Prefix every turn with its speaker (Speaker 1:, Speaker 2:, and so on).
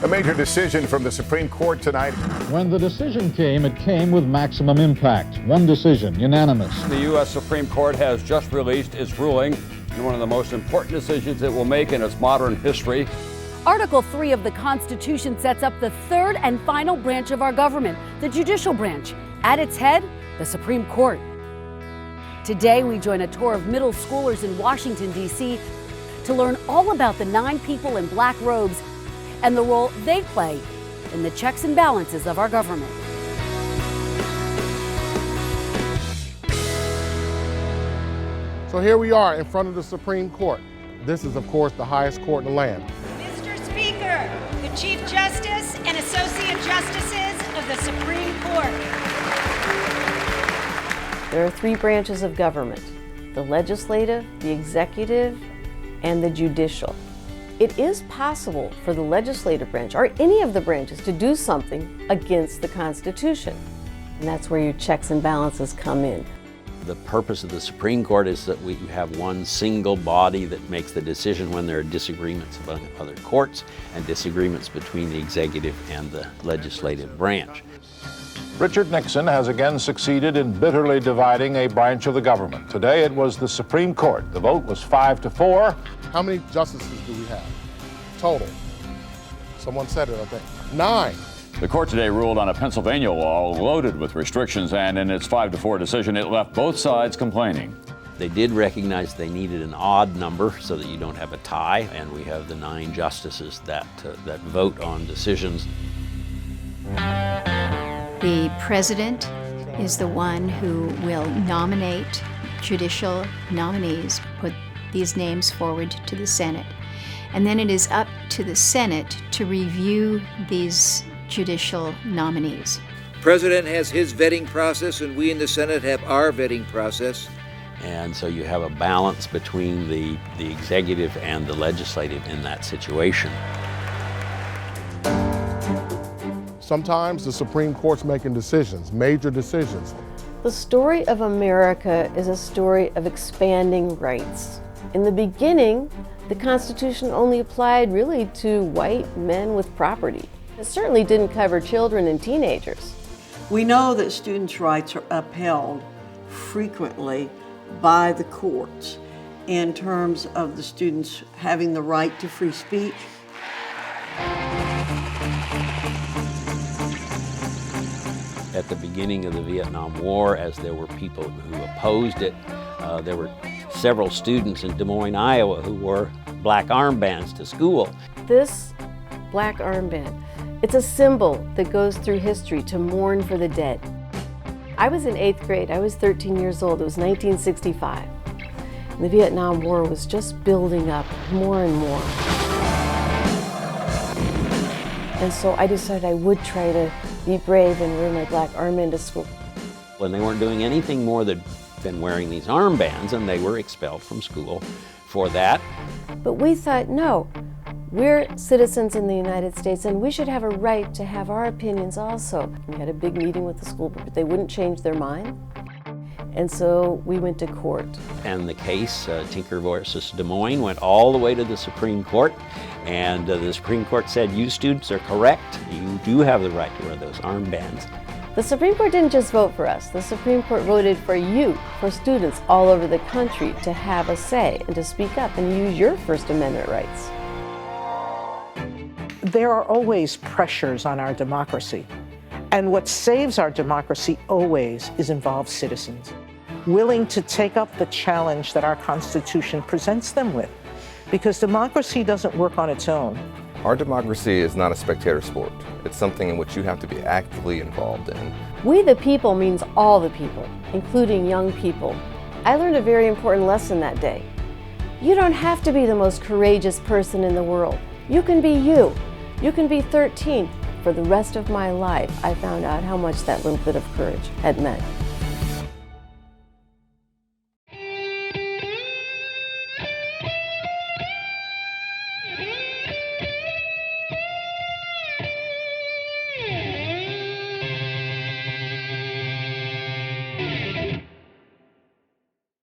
Speaker 1: A major decision from the Supreme Court tonight.
Speaker 2: When the decision came, it came with maximum impact. One decision, unanimous.
Speaker 3: The U.S. Supreme Court has just released its ruling in one of the most important decisions it will make in its modern history.
Speaker 4: Article 3 of the Constitution sets up the third and final branch of our government, the judicial branch. At its head, the Supreme Court. Today, we join a tour of middle schoolers in Washington, D.C. to learn all about the 9 people in black robes and the role they play in the checks and balances of our government.
Speaker 5: So here we are in front of the Supreme Court. This is, of course, the highest court in the land.
Speaker 6: Mr. Speaker, the Chief Justice and Associate Justices of the Supreme Court.
Speaker 7: There are 3 branches of government: the legislative, the executive, and the judicial. It is possible for the legislative branch, or any of the branches, to do something against the Constitution. And that's where your checks and balances come in.
Speaker 8: The purpose of the Supreme Court is that we have one single body that makes the decision when there are disagreements among other courts and disagreements between the executive and the legislative branch.
Speaker 9: Richard Nixon has again succeeded in bitterly dividing a branch of the government. Today it was the Supreme Court. The vote was 5-4.
Speaker 5: How many justices do we have total? Someone said it, I think. 9.
Speaker 10: The court today ruled on a Pennsylvania law loaded with restrictions, and in its 5-4 decision, it left both sides complaining.
Speaker 8: They did recognize they needed an odd number so that you don't have a tie, and we have the 9 justices that vote on decisions.
Speaker 11: The president is the one who will nominate judicial nominees, put these names forward to the Senate. And then it is up to the Senate to review these judicial nominees.
Speaker 12: The president has his vetting process, and we in the Senate have our vetting process.
Speaker 8: And so you have a balance between the executive and the legislative in that situation.
Speaker 5: Sometimes the Supreme Court's making decisions, major decisions.
Speaker 7: The story of America is a story of expanding rights. In the beginning, the Constitution only applied really to white men with property. It certainly didn't cover children and teenagers.
Speaker 13: We know that students' rights are upheld frequently by the courts in terms of the students having the right to free speech.
Speaker 8: At the beginning of the Vietnam War, as there were people who opposed it, there were several students in Des Moines, Iowa, who wore black armbands to school.
Speaker 7: This black armband, it's a symbol that goes through history to mourn for the dead. I was in 8th grade. I was 13 years old. It was 1965. And the Vietnam War was just building up more and more. And so I decided I would try to be brave and wear my black armband to school.
Speaker 8: And they weren't doing anything more than wearing these armbands, and they were expelled from school for that.
Speaker 7: But we thought, no, we're citizens in the United States and we should have a right to have our opinions also. We had a big meeting with the school board, but they wouldn't change their mind. And so we went to court.
Speaker 8: And the case, Tinker versus Des Moines, went all the way to the Supreme Court. And the Supreme Court said, you students are correct. You do have the right to wear those armbands.
Speaker 7: The Supreme Court didn't just vote for us. The Supreme Court voted for you, for students all over the country, to have a say and to speak up and use your First Amendment rights.
Speaker 14: There are always pressures on our democracy. And what saves our democracy always is involved citizens, willing to take up the challenge that our Constitution presents them with. Because democracy doesn't work on its own.
Speaker 15: Our democracy is not a spectator sport. It's something in which you have to be actively involved in.
Speaker 7: We the people means all the people, including young people. I learned a very important lesson that day. You don't have to be the most courageous person in the world. You can be you. You can be 13. For the rest of my life, I found out how much that little bit of courage had meant.